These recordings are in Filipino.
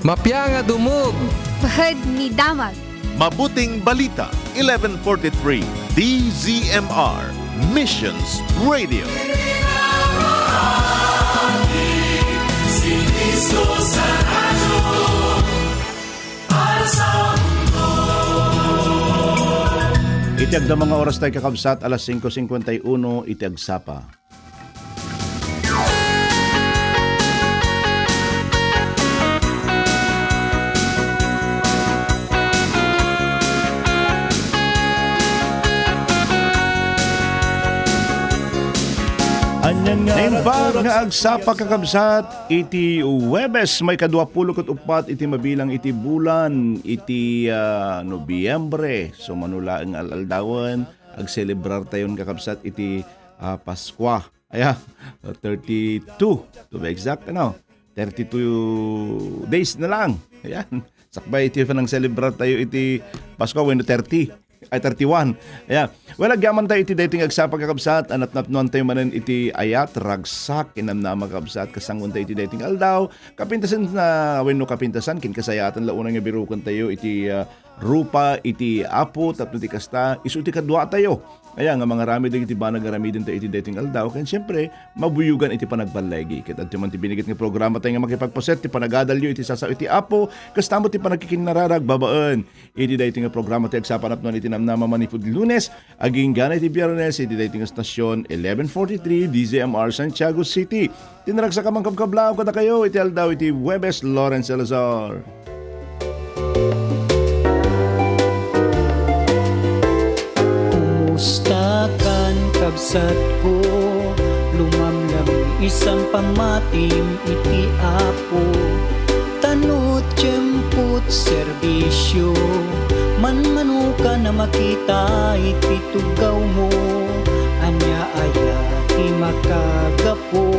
Mapya nga dumog. Bahad ni Damag. Mabuting Balita, 1143, DZMR, Missions Radio. Itiag na mga oras tayo kakabsat, alas 5:51, itiag sapa. Naimbag nga agsapa kakabsat, iti Huwebes may ka-24 iti mabilang iti bulan, iti Nobyembre. So manula ang alaldawan, agselebrar tayon kakabsat iti Paskwa. 32 to be exact, 32 days na lang. Ayan, sakbay iti nang celebrar tayo iti Paskwa, when 31. Well, agyaman tayo iti dating agsapag kakabsat, anat-napnuan tayo manan iti ayat, ragsak, inamnama kakabsat, kasangon tayo iti dating aldaw, kapintasan na, wenno kapintasan, kinkasayatan launang nga birukan tayo iti rupa, iti apo, tapno ti kasta, isu ti kadwa tayo. Nga mga rami iti ba nagaramidin tayo iti dating aldaw, kaya siyempre, mabuyugan iti panagbalagi. Kaya man ti binigit nga programa tayo nga makipagpaset, ti panagadalyo, iti sasaw iti apo, kastamo ti panagkikinararag, babaan. Iti dating nga programa tayo agsapanap nun iti namnama manipud Lunes, aging gana iti Biyernes, iti dating nga stasyon, 1143, DZMR, Santiago City. Tinarag sa kamang kabkablaw kada kayo, iti aldaw, iti Huwebes, Lawrence Salazar. Kumustakan kabsat ko, lumamlam isang pamatim iti apo, tanot tiyemput serbisyo, manmanuka na makita iti tugaw mo, anya ayati makagapo,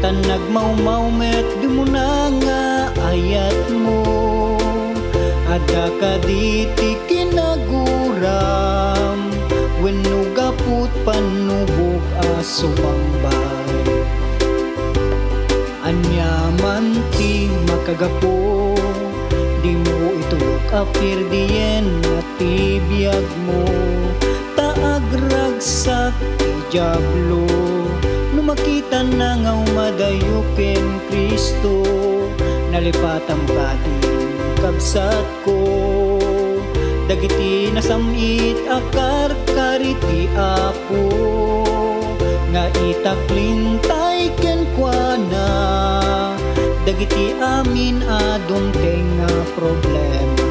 tanag mau met dumuna nga ayat mo, ada kaditi kinaguram, wenno gaput panubog asumambay, anyaman ti makagapo, di mo itulok apirdiyen at tibiyag mo, taagragsak ti Diablo, numakita na nga umadayukin Kristo, nalipatang badin kabsat ko, dagiti nasamit akar kariti apo, nga itaklintay kenkwana, dagiti amin adumteng nga problema,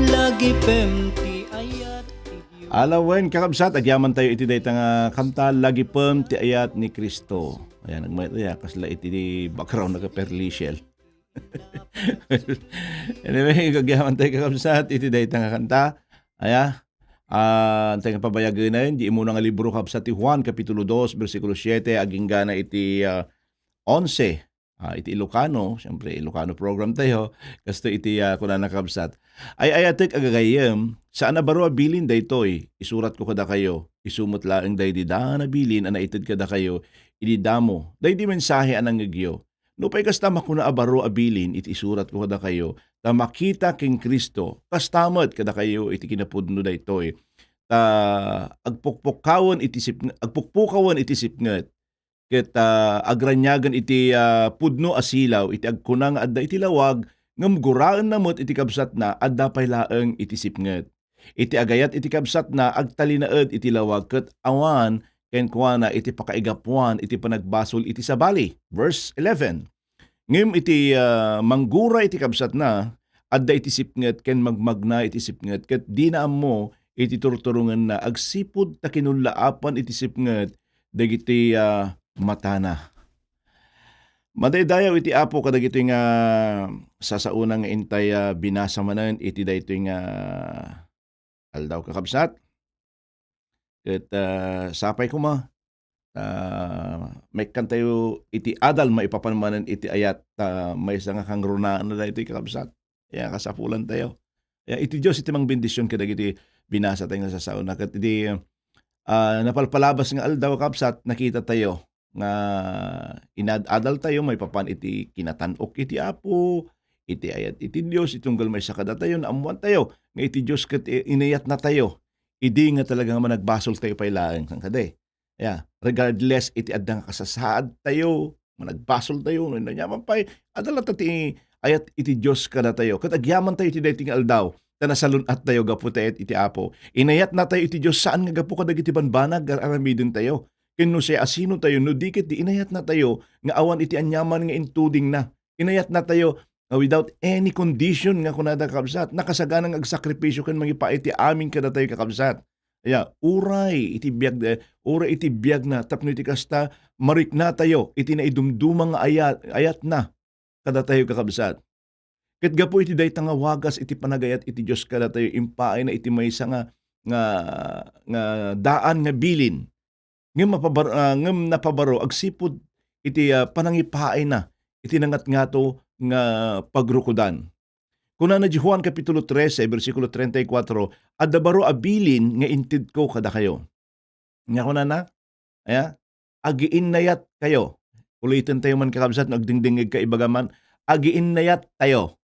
lagi pemti ayat ti Alawen kakabsat, agyaman tayo iti dayta nga kanta, lagi pem ti ayat ni Kristo. Ayan, nagmayat kasla iti background na ka-perlishel. Anyway, gagyaman tayo kakabsat, iti dayta nga kanta. Tayo nga pabayagan na yun, di mo nga libro kabsat ti Juan, Kapitulo 2, versikulo 7, aging gana iti 11. Iti Ilocano, siyempre Ilocano program tayo, kasto iti kuna nakabsat. Ayatek agagayem, saan na baro abilin daytoy, isurat ko kada kayo, isumot laeng day di da nabilin, anaitid kada kayo, ididamo, day di mensahe anang ngagyo. No pa'y kasta makuna abaro abilin, iti isurat ko kada kayo, ta makita king Kristo, kastamot kada kayo, iti kinapudno daytoy, ta agpukpukawan iti sipnget, ket agranyagan iti pudno asilaw, iti agkunang adda iti lawag, ngem guraan namot iti kabsat na adda pay laeng iti sipnget. Iti agayat iti kabsat na agtalinaed iti lawag, ket awan ken kuana iti pakaigapuan iti panagbasol iti sabali. Verse 11. Ngem iti manggura iti kabsat na adda iti sipnget ken magmagna iti sipnget, ket di na ammo iti turturungan na agsipud ta kinunlaapan iti sipnget dagiti matana. Madaydayaw iti apo kadagito nga sasaunang nga intay binasa manan iti dayto nga aldaw kakabsat. Ket sapay ko may kantayo iti adal maipapanmanan iti ayat may nga kang runaan na dayto kakabsat. Kasapulan tayo. Iti Diyos iti mang bendisyon kadagiti binasa tayo nga sasauna. Ket iti napalpalabas nga aldaw kakabsat nakita tayo nga inadadal tayo may papan iti kinatanok iti Apo, iti ayat iti Dios itunggal may sakada tayo naamuan tayo nga iti Dios ket inayat na tayo. Idi nga talagang managbasol tayo pailaeng sang kade. Regardless iti adda nga kasasaad tayo, managbasol tayo no nanyaman pay adala ti ayat iti Dios kada tayo. Ket agyaman tayo iti daytoy nga aldaw. Tanasalun at tayo gapu tayo iti Apo. Inayat na tayo iti Dios saan nga gapu kadag iti banbanag aramidin tayo. Kenno siya asino tayo no dikit di inayat na tayo nga awan iti anyaman nga intuding na. Inayat na tayo without any condition nga kunada kakabsat. Nakasaganang agsakripisyo ken mangipa iti amin kada tayo kakabsat. Uray iti biag na tapno iti kasta marik na tayo iti naidumdumang nga ayat na kada tayo kakabsat. Ket gapo iti dayta nga wagas iti panagayat iti Dios kada tayo impaay na iti maysa nga daan nga bilin. Ngem napabaro agsipud iti panangipaay na iti nangatngato nga pagrukudan. Kuna na Juan kapitulo 13 bersikulo 34 adda baro abilin nga intid ko kada kayo. Nga kuna na agiinnayat kayo. Ulitin tayo man kakabsat nagdingdingig ka ibagaman agiinnayat tayo.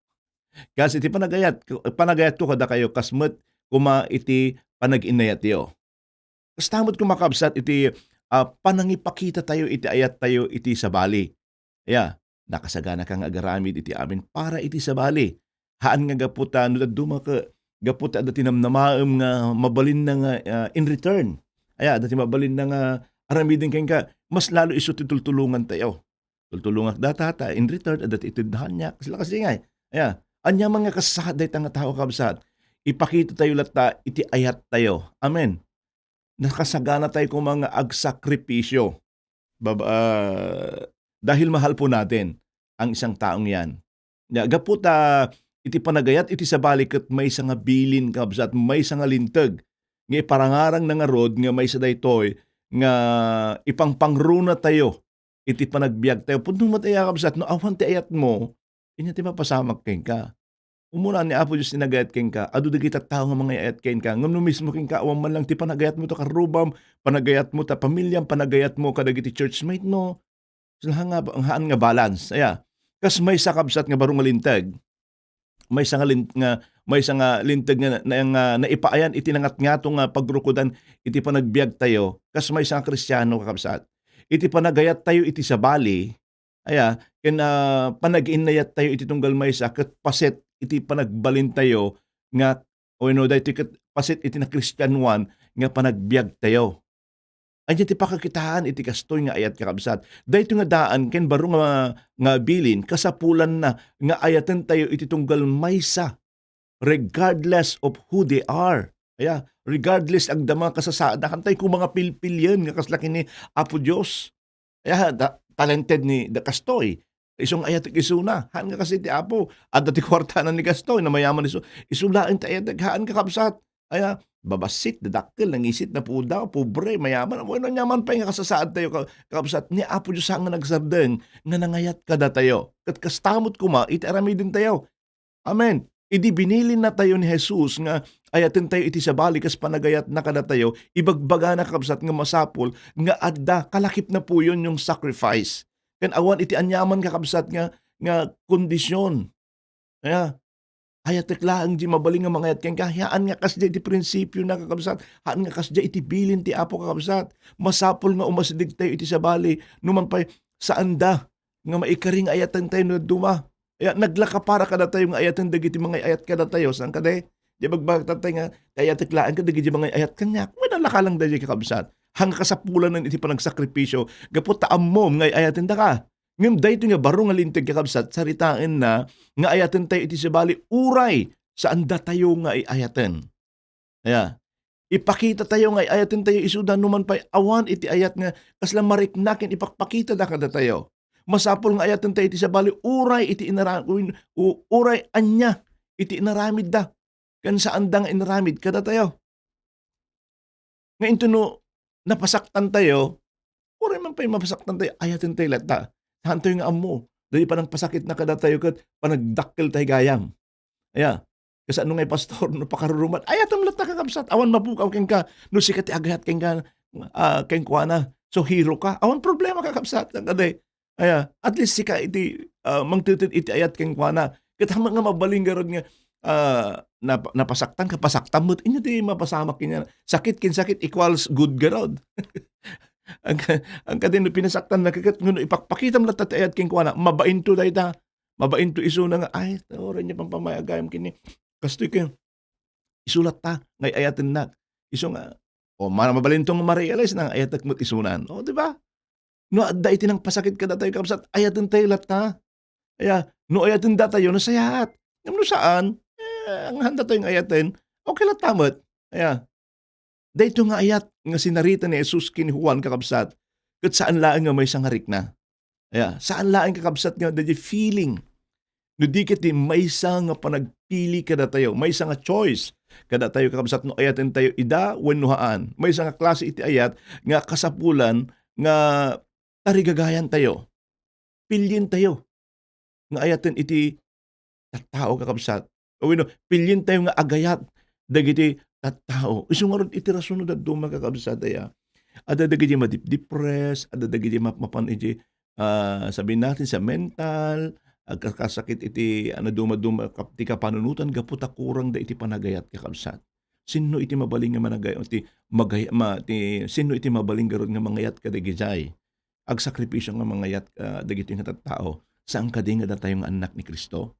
Kasi iti panagayat ko kada kayo kasmet kuma iti panag-inayat yo. Kastamot ko makabsat iti panangipakita tayo iti ayat tayo iti sabali. Nakasagana kang agaramid iti amin para iti sabali. Haan nga gaputa no duma ka gaputa da tinamnamaem nga mabalin na nga in return. Dati mabalin na nga aramidin kang ka mas lalo isu tutulungan tayo. Tultulungak data in return dati itidhan niya kasi nga. Anya mga kasasaad day nga tao kabsat. Ipakita tayo lata iti ayat tayo. Amen. Nakasagana tayo kung mga agsakripisyo. Dahil mahal po natin ang isang taong yan. Gaputa iti panagayat iti sabali ket may isa nga bilin kabsat, may isa nga linteg. Nga iparangarang na nga rod nga may isa daytoy nga ipangpangruna tayo iti panagbiag tayo. Punong mataya kabsat no awan ti ayat mo inya ti mapasamak ken ka. Umuna ni Apo Diyos tinagayat ken ka. Adu dagiti tawo nga mga ayat ken ka. Ngam no mismo ken ka awan man lang ti panagayat mo to karubam, panagayat mo ta pamilyam, panagayat mo kadagiti churchmate mo. Sila nga ang haan nga balance. Kas may sakabsat nga barong linteg. May isa nga linteg nga naipaayan iti nangatngato nga pagrukudan iti panagbiag tayo. Kas may isa nga Kristiyano kakabsat. Iti panagayat tayo iti sabali. Ken panag-inayat tayo iti tunggal maysa ket paset iti panagbalin tayo nga dahito ket paset iti na Kristiyanuan nga panagbiag tayo. Anya ti pakakitaan iti kastoy nga ayat kakabsat. Dahito nga daan ken baro nga bilin kasapulan na nga ayaten tayo iti tunggal maysa regardless of who they are. Regardless ag dama kasasaad na kantay kung mga pilpilyan nga kaslaki ni Apo Dios. Talented ni da kastoy. Isong ayat isuna. Haan nga kasi ti Apo. At dati kwarta na ni kastoy na mayaman iso. Isulain ta ayat haan kakabsat. Babasit, dadakkel, nangisit na po daw, pobre, mayaman. Ano nyaman pa nga kasasaad tayo kakabsat. Ni Apo Diyos nga nagsardeng nga nangayat kada tayo. Kat kastamot kuma, itarami din tayo. Amen. Idi binilin na tayo ni Jesus nga ayatin tayo iti sabali kas panagayat na kada tayo, ibagbaga na kakabsat nga masapol, nga adda, kalakip na po yun yung sacrifice. Kan awan iti anyaman kakabsat nga kondisyon. Hayatek laang di mabaling nga mga ayat ken kahayaan nga kasda iti prinsipyo na kakabsat. Haan nga kasda iti bilin ti Apo kakabsat. Masapol nga umasidig tayo iti sabali. Numan pa saan da nga maikaring ayatan tayo na duma. Naglaka para kada tayo nga ayatan dagiti mga ayat kada tayo. Saan kada di bagbagtat tayo nga hayatek laang ka dagiti mga ayat kanyak. Manalaka lang dagiti kakabsat. Hang kasapulan ng iti panagsakripisyo. Gapot taam mo nga ayatin da ka. Ngam dayto nga baro nga linteg kakabsat saritaan na nga ayaten tayo iti sabali uray saan da tayo nga iayaten. Ipakita tayo nga ayaten tayo isuda numan pay awan iti ayat nga kasla mariknaken ipakpakita da kada tayo. Masapol nga ayaten tayo iti sabali uray iti uray anya iti inaramid da. Kan saan da nga inaramid kada tayo. Nga intuno napasaktan tayo, uray man pay mapasaktan tayo ayaten tayo lata. Hantoy nga amo. Dahil panang pasakit na kada tayo kat panagdakkel tayo gayam. Kasi ano nga pastor no pakaruruman. Ayatam lata kakabsat. Awan mapukaw ken ka. No sikat agayat ken ka ken kuana. So hero ka. Awan problema ka kabsat. Kaday. At least sika iti mangtutut iti ayat keng kuana. Ket nga mabaling garod nga napasaktan ka pasaktan mo't inyo di mapasamak kanya. Sakit kin sakit equals good garod. ang kadin no pinasaktan na kakat nguno ipakpakita mo latat ayat keng kuana. Mabainto dayta. Mabainto iso na nga ay oran niya pampamayagayam kini. Kastoy kayo. Isulat ta ngay ayaten na. Iso nga mabalintong ma-realize na ayatek mo't isunan. O di ba? No adda iti nang pasakit kada tayo kapsat ayaten tayo latta. No ayaten da tayo no sayat. No saan? Ang handa tayong ayaten. Okay lang tamot. Dahito nga ayat nga sinarita ni Jesus kin Juan kakabsat. Kat saan laang nga may sangarik na. Saan laang kakabsat nga da feeling. No di kiti may nga panagpili kada tayo. May nga choice. Kada tayo kakabsat no ayaten tayo ida wennuhaan. May nga klase iti ayat nga kasapulan nga tarigagayan tayo. Pilyin tayo. Nga ayaten iti tattao kakabsat. Pilyin tayo nga agayat. Dagiti tattao. Iso nga ron iti rasunod at duma kakabsat aya. Ada dagiti madip-depress. Ada dagiti mapan iti sabihin natin sa mental. Agkasakit iti duma-duma ti kapanunutan. Gaputa kurang da iti panagayat kakabsat. Sino iti mabaling nga managayat. Sino iti mabaling garod nga mangayat kadagijay. Agsakripisyo nga mangayat dagiti nga tattao. Saan kadi nga tayong anak ni Kristo?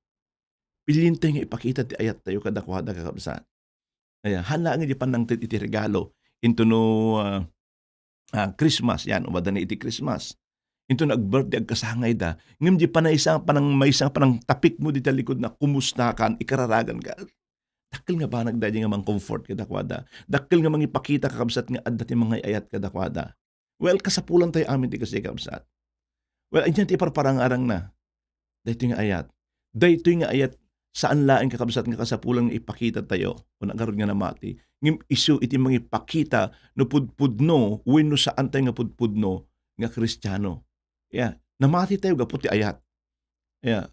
Pilin tayo nga ipakita ti ayat tayo kadakwada kakabsat. Hala nga di panangtit iti regalo into no Christmas. Yan, umada na iti Christmas. Into nag-birthday agkasangay da. Ngam di may isang panang tapik mo di talikod na kumusta kan, ikararagan ka. Dakil nga ba nagdadi nga mang comfort kadakwada. Dakil nga mang ipakita kakabsat nga adda ti mga ayat kadakwada. Well, kasapulan tayo amin ti kasi kakabsat. Well, anyan ti parparangarang na. Dahito nga ayat. Dahito nga ayat saan laing kakabsat nga kasapulang ipakita tayo. Kung nagaroon nga namati. Ngim isu iti mga ipakita no pudpudno wenno saan tayo nga pudpudno nga Kristiyano. Namati tayo gapo ti ayat.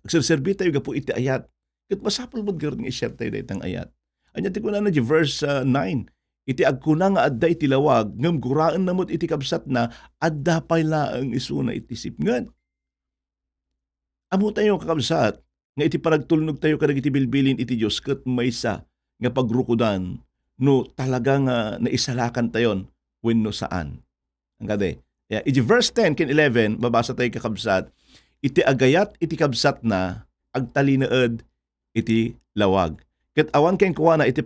Agserserbi tayo gapo iti ayat. Kat masapal mo garoon nga i-share tayo dahitang ayat. Anyan ti kuna na di verse 9. Iti agkuna nga adda iti lawag ngem guraan namot iti kabsat na adda pay laeng isuna iti sipngan. Amo tayo kakabsat nga iti panagtulnog tayo kadag iti bilbilin iti Dios ket maysa nga pagrukudan no talagang naisalakan tayon wenno saan. Ang kade. Iti verse 10 ken 11 babasa tayo kakabsat iti agayat iti kabsat na agtalinaed iti lawag. Ket awan ken kuana iti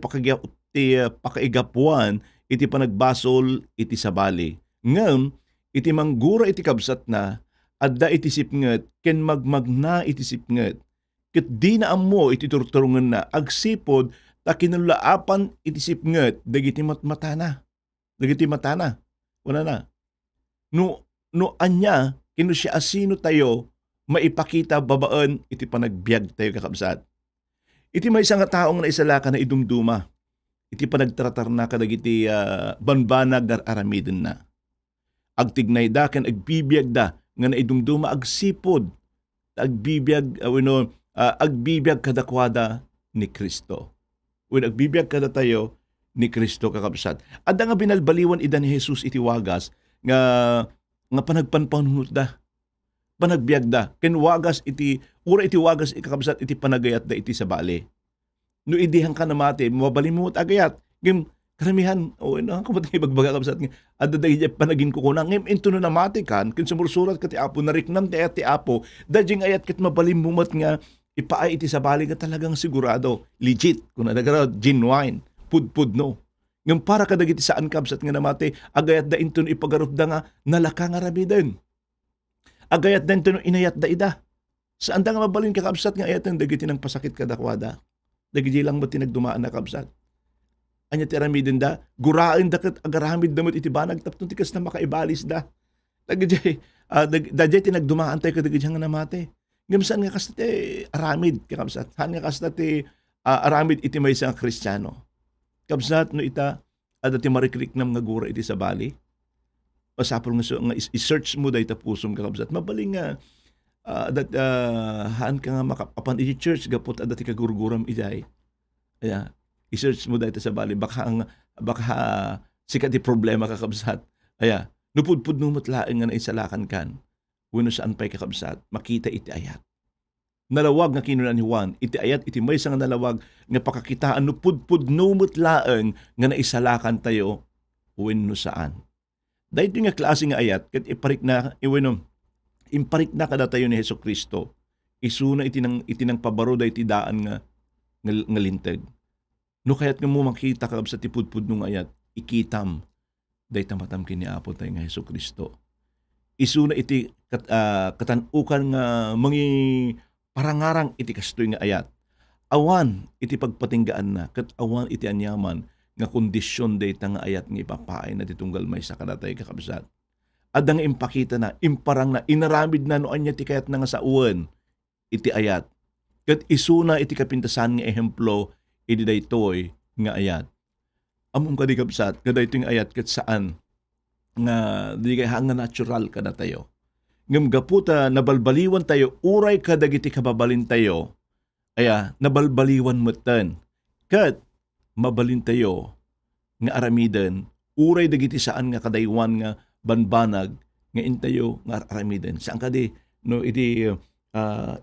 pakaigapuan iti panagbasol iti sabali. Ngem iti manggura iti kabsat na adda iti sipnget ken magmagna iti sipnget. Ket di na ammo iti turturungan na agsipod ta kinulaapan iti sipnget dagiti matmatana. Dagiti matana. Wala na. No anya kinu siya asino tayo maipakita babaan iti panagbiag tayo kakabsat. Iti may isang taong na isalaka na idumduma. Iti panagtratar na kadagiti banbanag dar aramiden na. Agtignay da ken agbibiyag da nga naidumduma agsipod. Agbibiyag agbibiyag kadakwada ni Kristo. When agbibiyag kada tayo ni Kristo kakabsat. Adda nga binalbaliwan ida ni Jesus iti wagas nga panagpanpanunot da. Panagbiag da. Ken wagas iti wagas kakabsat iti panagayat da iti sabali. No idihang ka namati, mabalin mo agayat. Ngem karamihan kamat nga ibagbaga kakabsat nga adda da iti panagin ko kuna. Ngem into no namati kan ken sumursurat ket ti Apo nariknam ti Apo dajing ayat ket mabalin mo nga ipaay iti sabali nga talagang sigurado, legit, kung nagara genuine, pudpud no. Ngam para kadagiti saan kabsat nga namati, agayat da inton ipagarup da nga nalaka nga ramiden. Agayat da inton inayat da ida. Saan da nga mabalin ka kabsat nga ayat dagiti nang pasakit kadakwada. Dagiti lang mo tinagdumaan na kabsat. Anya ti ramiden da, gurain da ket agaramid damot iti banag tapno ti kas na makaibalis da. Dagiti tinagdumaan tayo kadagiti nga namati. Ngam saan nga kasta ti aramid kakabsat? Saan nga kasta ti aramid iti may isang Kristiyano? Kabsat no ita ada ti marikriknam nga gura iti sabali. Pasapol nga i-search mo da ita pusom kakabsat. Mabaling nga haan ka nga makapapan iti church gapot ada ti kagurguram iday. I-search mo da ita sabali. Baka sikat ti problema kakabsat. Nupudpud numot laeng nga naisalakan kan. Wenno saan pa'y kakabsat, makita iti ayat. Nalawag nga kinunan ni Juan, iti ayat iti maysa nga nalawag nga pakakitaan no pudpud numot laeng nga naisalakan tayo wenno saan. Dahito nga klase nga ayat ket iparik na imparik na kada tayo ni Hesukristo. Isuna iti nang pabaro da iti daan nga linteg. No kayat nga mo makita kakabsat ti pudpud nung ayat, ikitam day tamatam kini Apo tayo nga Hesukristo. Isuna iti katanukan nga mangi parangarang iti kastoy nga ayat. Awan iti pagpatinggaan na ket awan iti anyaman nga kondisyon dayta nga ayat nga ipapaay na ditunggal may sa kadatay kakabsat. Adda nga impakita na, imparang na, inaramid na noan niya ti kayat na nga sa uwan iti ayat. Ket isuna iti kapintasan nga ehemplo iti daytoy nga ayat. Among kadi kabsat nga daytoy nga ayat ket saan nga di kay hanga natural kada tayo. Ngem gaputa nabalbaliwan tayo uray kadagiti kababalin tayo. Aya nabalbaliwan metten. Ket mabalin tayo nga aramiden uray dagiti saan nga kadaywan nga banbanag nga intayo nga aramiden. Saan kadi no iti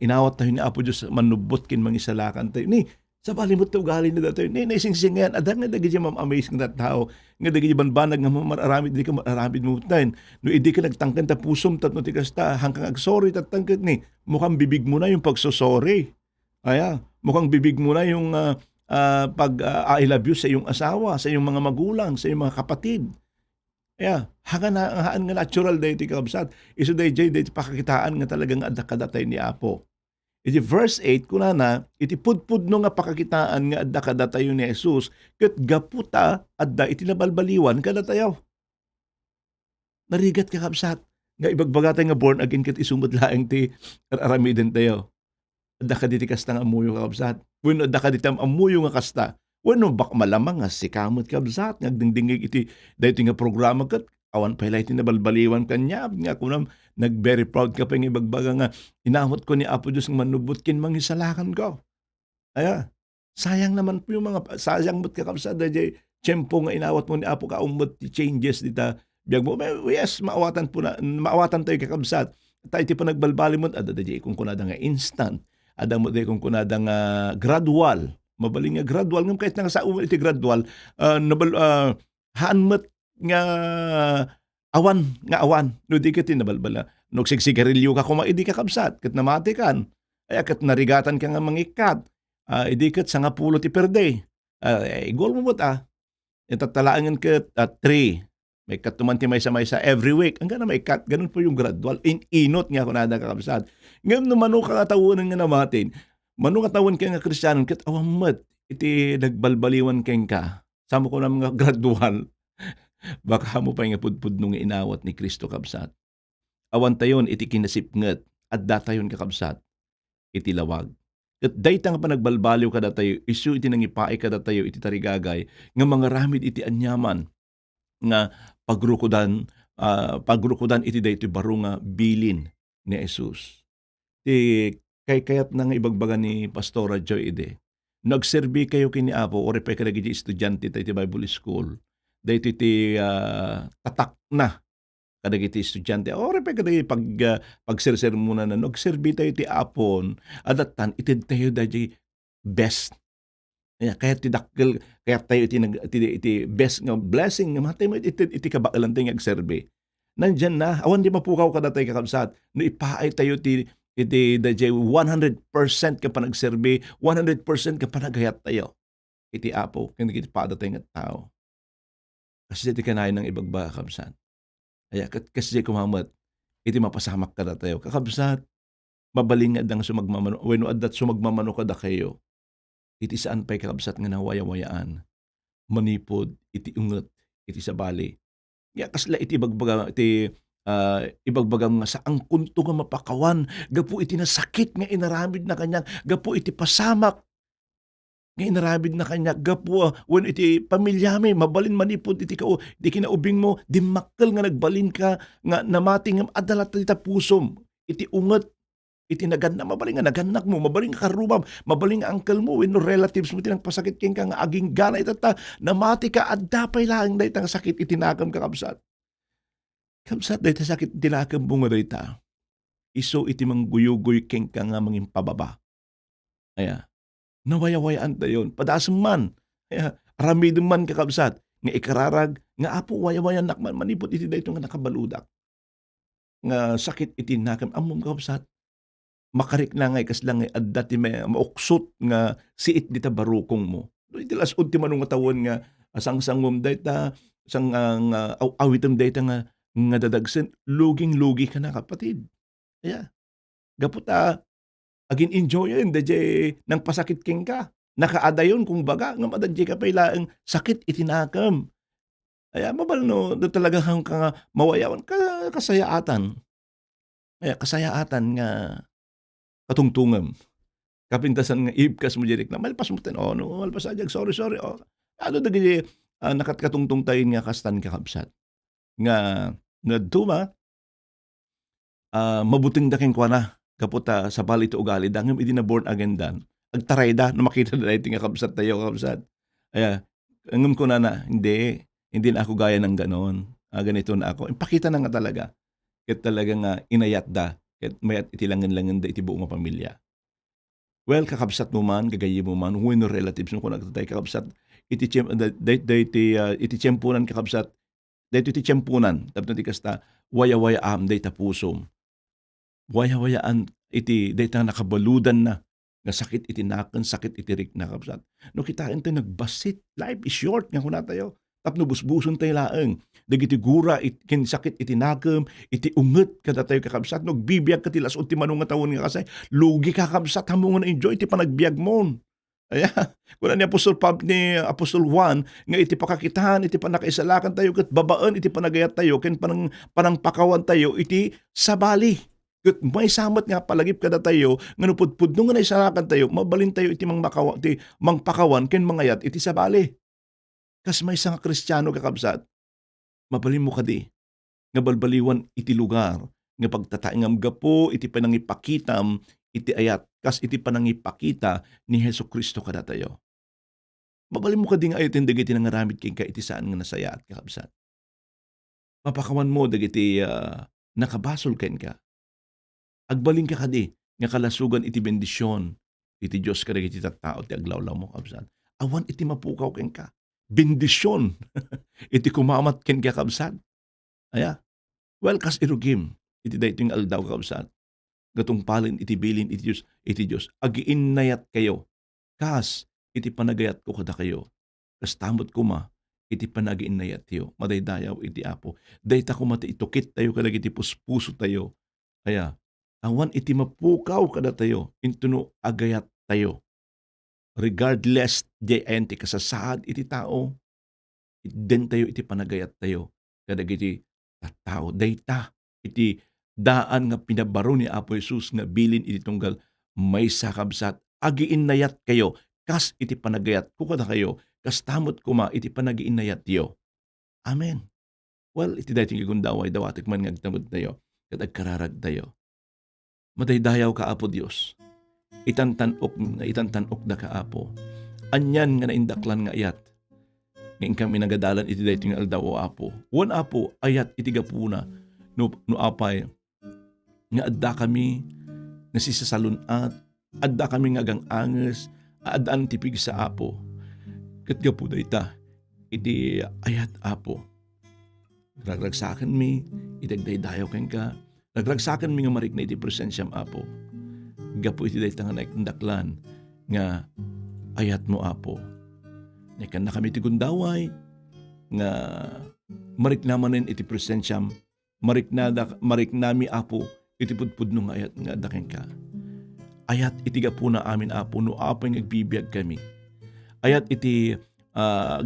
inawat tayo ni Apo Diyos manubot kin mangisalakan tayo. Ni sa balimot tayo gali na datoy. Ni naisingsingan adan nga dagiti mam-amaze nga tao nga dagiti banbanag nga mararamid di ka mararamid mo tayo. No idi ka nagtangken ta pusom tatno ti kasta hangkang agsorry tatangket ni mukhang bibig mo na yung pagsosorry. Aya mukhang bibig mo na yung pag I love you sa iyong asawa, sa iyong mga magulang, sa iyong mga kapatid. Haan nga natural day ti kabsat. Isu day pakakitaan nga talagang adda-kadatay ni Apo. Iti verse 8 kuna na iti pudpud no nga pakakitaan nga adda-kadatay ni Jesus ket gaputa adda iti nabalbaliwan kadatayo. Narigat ka kabsat nga ibagbagatay nga born again ket isumod laeng ti aramiden tayo. Adda kaditi kasta nga amuyo kabsat. Wenno adda kaditi amuyo nga kasta. Wenno bak malamang nga sikamot kabsat nga agdingdingig iti daytoy nga programa ket awan pa iti nabalbaliwan kanya nga kunam nag very proud ka pa nga ibagbaga nga inamot ko ni Apo Diyos nga manubot kin mangisalakan ko. Sayang naman po yung mga sayang mo't kakabsat dayjay tiyempo nga inawat mo ni Apo ka umot ti changes dita biyag mo. Yes, maawatan tayo kakabsat. Tayo ti pa nagbalbali mo adda dayjay kung kunada nga instant. Ada mo day kung kunada nga gradual. Mabaling nga gradual ngam kahit nga sa umot iti gradual haanmet nga awan no di ket nabalbala no sigsigarilyo ka kuma idi ka kabsat ket namati kan ay ket narigatan ka nga mangikat idi ket sanga pulo ti per day igol mo itatalaan ket 3 may katuman ti maysa every week ang gana may cut ganun po yung gradual inot nga kunada ka kabsat ngem no mano ka tawon nga namatin mano ka tawon ka nga Kristiyano ket awammet iti nagbalbaliwan ken ka samo ko na mga gradual. Baka mo pa nga pudpud nung inawat ni Kristo kabsat. Awan tayon iti kinasipnget at datayon kakabsat iti lawag. At dayta nga pa nagbalbaliw kada tayo isu iti nangipaay kada tayo iti tarigagay nga mga ramid iti anyaman nga pagrukudan iti dayto baro nga bilin ni Jesus. Kayat na nga ibagbaga ni Pastora Joy ide. Nagserbi kayo kini Apo ore pa kadagiti estudyante tayo iti Bible School. Dahito iti tatak na kadagiti estudyante. Ore pa kadagiti pagserser muna na nagserbi tayo iti apon adatan itid tayo dahil best. Kaya tidakkel kaya tayo iti best nga blessing nga matay mo iti kabakalan tayo agserbi. Nandyan na awan di mapukaw kada tayo kakabsat no ipaay tayo iti dahil 100% ka pa nagserbi 100% ka pa nagayat tayo iti Apo kaya iti pada tayo nga tao. Kasi iti kanayon ng ibagba kakabsat. Kasi kumamat, iti mapasamak kada tayo. Kakabsat, mabalingad ang sumagmamano. When adat sumagmamano kada kayo, iti saan pa'y kakabsat nga nawaya-wayaan. Manipod, iti unget, iti sabali. Kasla iti ibagbaga nga sa ang kunto nga mapakawan. Gapu iti nasakit nga inaramid na kanyang. Gapu iti pasamak. Nga inarabid na kanya, gapo, when iti pamilyame, mabalin manipod iti kao, iti kinaubing mo, di makkel nga nagbalin ka, nga namating adalat iti pusom, iti unget, iti naganak, mabalin nga naganak mo, mabalin nga karumam, mabalin nga uncle mo, when no relatives mo, tinang pasakit king ka nga aging gana itata, namati ka, adapay lang, dahil tang sakit, itinakam kakabsat. Kabsat dayta sakit dilakam mo nga dayta. Iso iti mangguyugoy keng ka nga manging pababa. Aya, nawayawayaan tayon. Padasam man. Aya, aramidin man kakabsat. Nga ikararag, nga apo wayawayan nakman manipot iti dayto nga nakabaludak. Nga sakit iti nakam. Amom kakabsat. Makarik na ngay kas lang ngay adda ti may mauksot nga siit dita barukong mo. Iti lasod ti manong tawon nga asang-sangom dayta, sang awitem dayta nga dadagsen, luging-lugi ka na kapatid. Kaya, gaputa, agin enjoy yun, dadya nang pasakit king ka. Nakaadayon kung baga, nga madadya ka pailaang sakit itinakam. Kaya mabal no, do talaga hang ka nga mawayawan ka kasayaatan. Kaya kasayaatan nga katungtungam. Kapintasan nga ibkas mo direk na malpas mo tin, oh no, malpas ajag, sorry, oh. Ano dagi nakatkatungtung tayo nga kastan kakabsat. Nga duma, mabuting daking kwa na kaputa sa bali to ugali dangem idi na born again dan agtaray da na makita na iti nga kabsat tayo kabsat aya angem ko na hindi na ako gaya ng ganon ganito na ako ipakita na nga talaga ket talaga nga inayat da ket mayat iti langan da iti buong nga pamilya well kakabsat mo man gagayi mo man when relatives mo kun nagtatay kakabsat iti tiyempunan kakabsat dayto iti tiyempunan tapno ti kasta waya-waya dayta pusom waya-wayaan iti dayta nakabaludan na nga sakit iti naken sakit iti rik na kabsat. No kitain tayo nagbasit life is short nga kuna tayo tapno busbuson tayo laeng dagiti gura ken sakit iti nakem iti unget kada tayo kakabsat no bibiyag ka ti lasod ti manong nga tawon nga kasay lugi ka kabsat hamon nga enjoy iti panagbiag mon. Aya, kuna ni Apostol Juan nga iti pakakitahan iti panakaisalakan tayo ket babaan iti panagayat tayo ken panang pakawan tayo iti sabali. Ket may samat nga palagip kada tayo nga nupudpud nga naisalakan tayo mabalin tayo iti mangpakawan ken mangayat iti sabali. Kas may nga Kristiyano kakabsat mabalin mo kadi nga balbaliwan iti lugar nga pagtataingam gapo iti panangipakitam iti ayat kas iti panangipakita ni Hesukristo kada tayo. Mabalin mo kadi nga ayotin dagiti nangaramid ken ka iti saan nga nasayaat kakabsat. Mapakawan mo dagiti nakabasol ken ka. Agbaling ka kadi nga kalasugan iti bendisyon iti Dios kada iti tattao ti aglawlaw mo kabsat. Awan iti mapukaw ken ka. Bendisyon iti kumamat ken ka kabsat. Aya. Well kas irugim iti daytoy aldaw kabsat. Gatungpalin iti bilin iti Dios. Agiinnayat kayo. Kas iti panagayat ko kada kayo. Kas tamot kuma iti panagiinnayat tiyo. Madaydayaw iti Apo. Dayta kumati itukit tayo kada iti puspuso tayo. Kaya awan iti mapukaw kada tayo, intuno agayat tayo. Regardless di enti kasasaad iti tao, den tayo iti panagayat tayo. Kada iti tao, dayta iti daan nga pinabaro ni Apo Jesus nga bilin iti tunggal may sakabsat, agiinnayat kayo, kas iti panagayat ko kada kayo, kas tamot kuma iti panagiinnayat tiyo. Amen. Well, iti dating igundaway dawatik man nga agtamod tayo, kat agkararag tayo. Madaydayaw ka Apo Dios. Itantanok da ka Apo. Anyan nga naindaklan nga ayat. Ngayon kami nagadalan iti dayto nga aldaw o Apo. Wan Apo ayat iti gapuna no apay nga adda kami nasisasalunat, adda kami nga agang-anges, addaan tipig sa Apo. Ket gapu dayta iti ayat Apo. Ragragsaken mi idagdaydayaw ken ka. Nagragsakan mi nga marik na iti presensyam Apo. Gapo iti dayta nga naikndaklan nga ayat mo Apo. Naikan na kami iti gundaway nga marik namanen iti presensyam marik nami Apo iti pudpudno nga ayat nga daken ka. Ayat iti gapuna amin Apo no apay nga agbibiyag kami. Ayat iti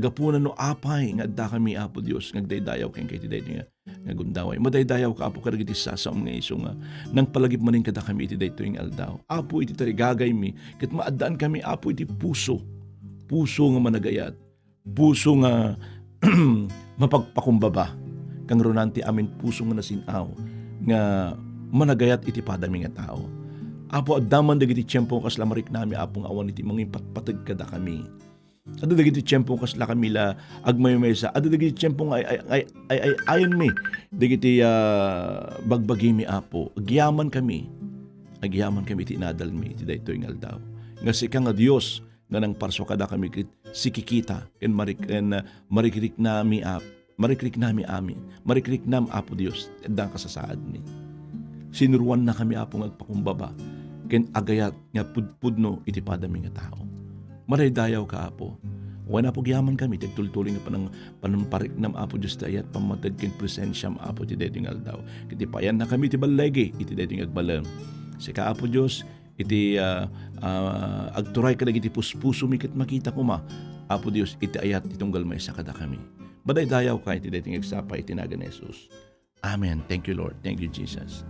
gapuna no apay nga adda kami Apo Dios ngagdaydayaw ken iti dayto nga gundaway. Madaydayaw ka Apo kada iti sasaom nga iso nga nang palagip maning kada kami iti dayto nga aldaw. Apo iti tarigagay mi ket maaddaan kami Apo iti puso nga managayat. Puso nga mapagpakumbaba kang ronanti amin puso nga nasinaw nga managayat iti padami nga tao. Apo addaman dagiti tiempo kas lamarik nami Apo nga awan iti mangipatpateg kada kami. Ado dagiti tiyempo kasla kamila agmaymaysa. Ado dagiti tiyempo ay ayon mi dagiti bagbagi mi Apo. Agyaman kami iti inadal mi iti daytoy nga aldaw. Nga sika nga Dios nga nang parso kada kami sikikita ken marikrik nami amin. Marikrik nam Apo Dios dang kasasaad mi. Sinuruan na kami Apo ngagpakumbaba ken agayat nga pudpudno iti padami nga tao. Maraydayaw ka Apo. Wala po gyaman kami, tagtultuling nga panamparik nam Apo Diyos dayat pamatag kin presensyam Apo ti dating aldaw. Kiti payan na kami ti balegi, iti dating agbalang. Sika Apo Diyos, iti agturay ka iti puspuso mikit makita ko ma. Apo Diyos, iti ayat itong galmay sa kada kami. Badaydayaw ka, iti dating agsapa, iti naga ni Jesus. Amen. Thank you Lord. Thank you Jesus.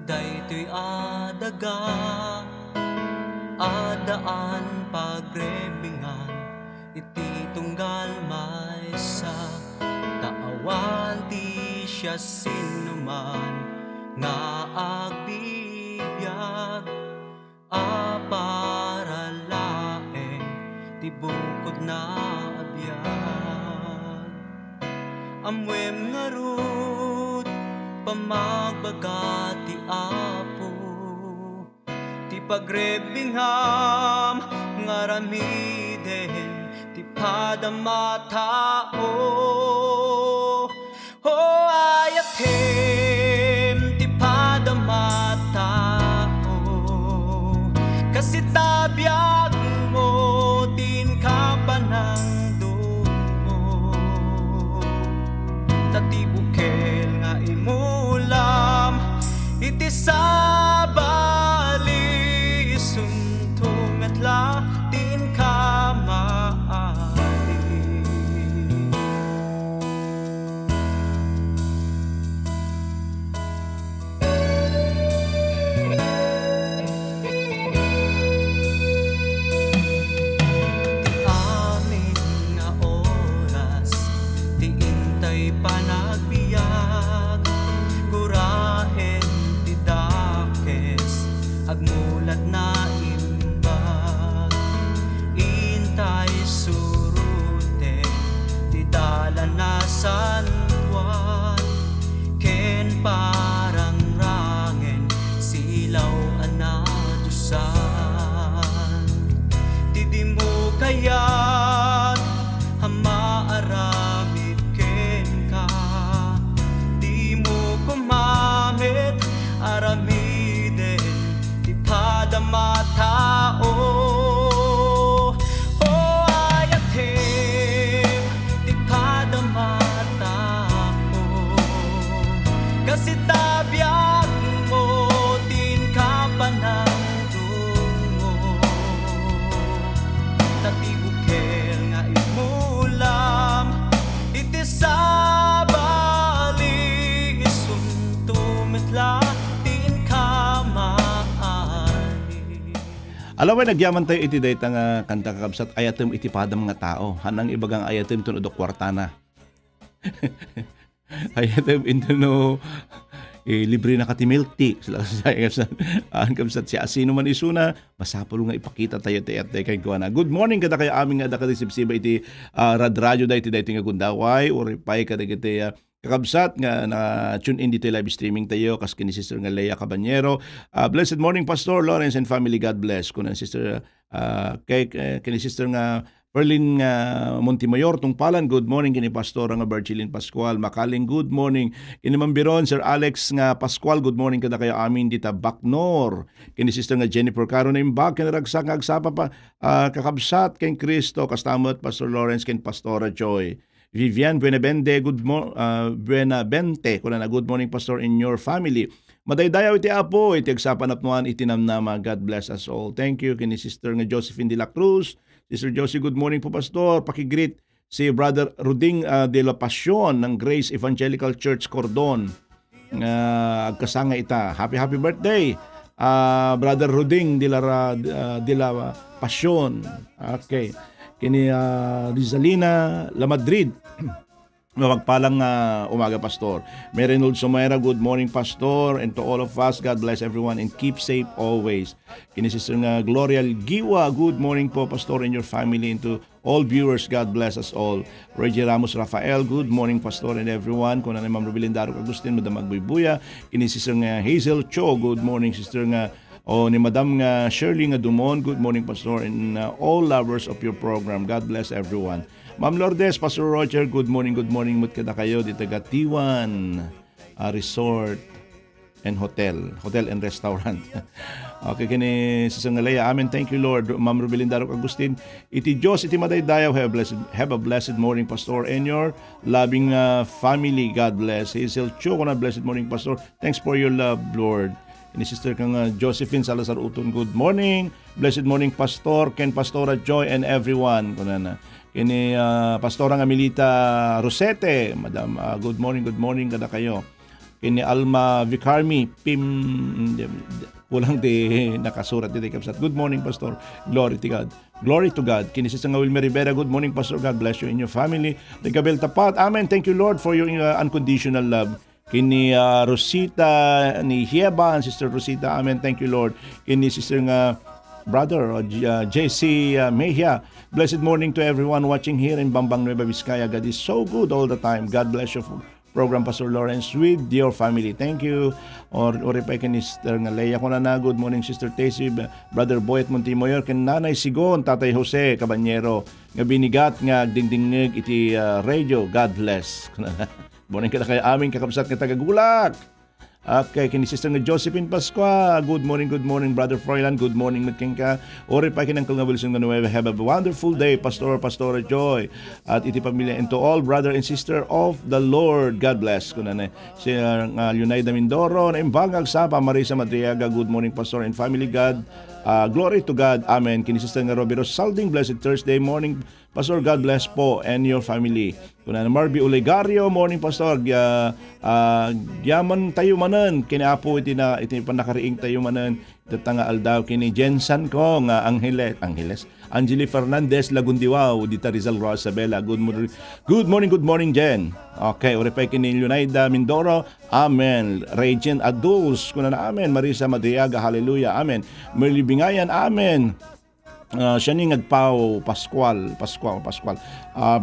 Daytoy adaga adaan pagrebingan iti tunggal maysa taawan ti siya sinuman nga agbibiyag para laeng ti bukod na abiyag amwem nga rut pamagbaga ti Apo ti pagrebingham ngaramiden ti padamatao o ayatem ti padamatao kasi tabiyag mo tin kapanang mo tatibukel nga imulam iti sabali suntong at latin kamaali ti amin nga oras ti intay panagbiag gurahen ti dakes agmulat na imbag intay surute ti dalan na santuan ken parang rangen silaw ana Diyosan ti di mo kayat hamaaramid ken ka di mo kumamit aramiden ti padamatao o ayatem ti padamatao kasi tabiyag mo tin kapanang dungo tatibukel nga imulam iti sabali isuntumitla tin kamaali. Alam mo, nagyaman tayo iti dayta nga kanta kakabsat ayatem iti padam nga tao. Hanang ibagang ayatem tuno do kwartana. Ayatem into no libre na kati milk tea. Ang kabsat siya asino man isuna, masapalo nga ipakita tayo tayo kay kuana. Good morning kada kayo aming nga dakadisipsiba iti radyo da iti dayta nga gundaway or ipay kada kiti kakabsat nga na tune in dito live streaming tayo kas kini Sister nga Leia Cabanyero. Blessed morning Pastor Lawrence and family, God bless. Kunan Sister kini Sister nga Perlin Montemayor tungpalan, good morning kini Pastor nga Berchilin Pascual. Makaling good morning kini Mambiron Sir Alex nga Pascual, good morning kada kayo amin dita Bacnor. Kini Sister nga Jennifer Caro na imbag kini ragsak nga agsapa pa kakabsat ken Cristo kastamot Pastor Lawrence ken Pastora Joy. Vivian Buenabente, Buenabente, kuna na good morning Pastor in your family. Madaydayaw iti Apo, iti agsapan apnuan iti namnama. God bless us all. Thank you kini Sister nga Josephine de la Cruz. Sister Josie, good morning po Pastor. Pakigreet si Brother Ruding de la Passion ng Grace Evangelical Church Cordon. Agkasanga ita. Happy birthday. Brother Ruding de la Passion. Okay. kini Rizalina La Madrid. Mapagpalang umaga, Pastor. Mary Reynolds Sumera, good morning, Pastor. And to all of us, God bless everyone and keep safe always. Kini Sister Gloria Giwa, good morning po, Pastor, and your family. And to all viewers, God bless us all. Reggie Ramos Rafael, good morning, Pastor, and everyone. Kung Ma'am Rubilin Darok Agustin, Madam Magbuybuya. Kini Sister Hazel Cho, good morning, Sister ni Madam Shirley Dumon, good morning, Pastor, and all lovers of your program. God bless everyone. Ma'am Lourdes, Pastor Roger, good morning, mood kada kayo dito taga Tiwan Resort and Hotel and Restaurant. Okay, kini Sister Leia, amen, thank you Lord. Ma'am Rubilin Darok Agustin, iti Diyos, iti madaydayaw, have a blessed morning, Pastor, and your loving family, God bless. Hazel Cho, blessed morning, Pastor, thanks for your love, Lord. Ini Sister kang Josephine Salazar Uton, good morning, blessed morning, Pastor, Ken Pastora Joy, and everyone. Kini Pastora Amelita Rosete, Madam, good morning kada kayo. Kini Alma Vicarmi, kulang di nakasurat dito kapsat. Good morning, Pastor. Glory to God. Kini Sister Wilmer Rivera, good morning, Pastor. God bless you and your family. Gabel Tapat, amen. Thank you, Lord, for your unconditional love. Kini Rosita ni Hieba, Sister Rosita, amen. Thank you, Lord. Kini Sister Brother JC Mejia, blessed morning to everyone watching here in Bambang, Nueva Vizcaya. God is so good all the time. God bless you for program, Pastor Lawrence, with your family. Thank you. Or repay kay Sister Leia Conana, good morning, Sister Tessie, Brother Boyet Montimoyor, ken Nanay Sigon, Tatay Jose Cabanyero, nga binigat nga dingdingnig iti radio. God bless. Morning kada kay aming kakabsat nga taga-Gulak. Okay, kini Sister Josephine Pascua, good morning, Brother Froilan, good morning, Magkingka. Ori pa kinang kung Wilson Ganueva, have a wonderful day, Pastora Joy, at iti pamilya, and to all brother and sister of the Lord, God bless. Kunan si Yunaida Mindoro, na imbangag Sapa, Marisa Madriaga, good morning, Pastor and family, God. Glory to God, amen. Kini Sister Robero Salding, blessed Thursday morning, Pastor, God bless po and your family. Kunan Marby Olegario, morning, Pastor. Yaman tayo manan, kinapo iti panakariing tayo manan, datanga aldaw kini Jensen ko nga Angeles Angeli Fernandez Lagundiwao dita Rizal Rosabella, good morning Jen. Okay, oripay kini Lunaida Mindoro, amen. Regent Aduls, kunan amen. Marisa Madriaga, hallelujah, amen. Merly Bingayan, amen. Siya ni Ngagpao Pascual.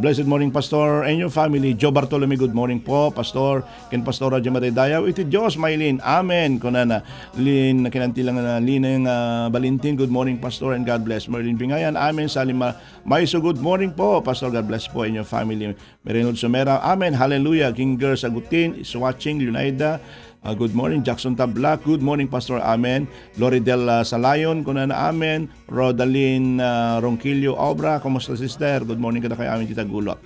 Blessed morning, Pastor, and your family. Joe Bartolome, good morning po, Pastor. Ken Pastora Jamare Dayaw, iti Diyos, Maylin, amen. Kunana, Lin, kinanti lang na Lina yung Valentin, good morning, Pastor, and God bless. Merlin Bingayan, amen. Salima Maiso, good morning po, Pastor, God bless po, and your family. Merenod Sumera, amen, hallelujah. King Girls Agutin is watching, Lunaida. Good morning, Jackson Tablak. Good morning, Pastor. Amen. Loridel Salayon, kunan amen. Rodalyn Ronquillo Obra, kumusta, sister? Good morning kada kay amin Tita Gulot.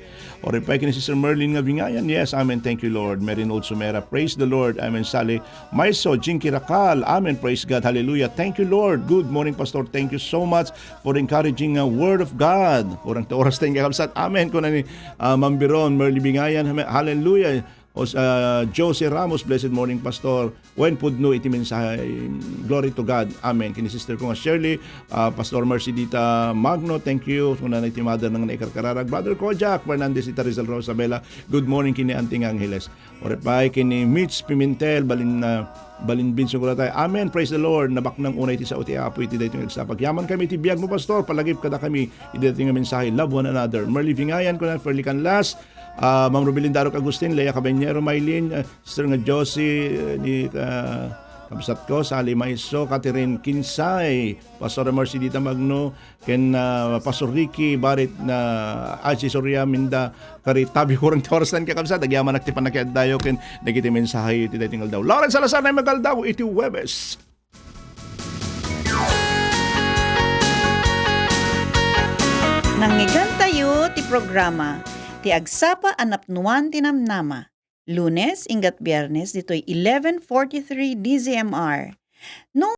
O repay kini Sister Merlin nga Bingayan. Yes, amen. Thank you, Lord. Merinold Sumera, praise the Lord. Amen. Sally Maiso, Jinky Rakal. Amen. Praise God. Hallelujah. Thank you, Lord. Good morning, Pastor. Thank you so much for encouraging word of God. Kurang ta oras tayong kakabsat. Amen. Kunan ni Mambiron, Merlin Bingayan. Hallelujah. Jose Ramos, blessed morning, Pastor. When pudno iti mensahe, glory to God, amen. Kini sister ko nga Shirley, Pastor Mercy Dita Magno, thank you. Kung nanay ti mother ng naikarkararag, Brother Kojak Fernandez Dita Rizal Rosabella, good morning kini Anting Angeles. Orepay kini Mitch Pimentel, Balinbin sunggulat tayo. Amen. Praise the Lord. Nabak ng unay ti sa uti apo iti dayto nagsapag. Yaman kami ti biyag mo, Pastor. Palagip kada kami iti dayto nga mensahe. Love one another. Merly Vingayan ko na Ferlican Las. Ma'am Rubilin Darok Agustin, Leia Cabanyero Maylin, Sister nga Josie ni kabsat ko, Sally Maiso, Catherine Kinsay, Pastor Mercy Dita Magno, ken Pastor Ricky Barit na Achi Soria Minda, kari tabi kurang torasan ka kabsat, agyaman naktipan na kaya dayo, ken nagiti mensahe iti dating aldaw. Lawrence Salazar na magaldaw, iti Webes. Nangyigan tayo ti programa ti Agsapa Anapnuan Tinamnama. Lunes ingat Biyernes ditoy 11:43 DZMR. No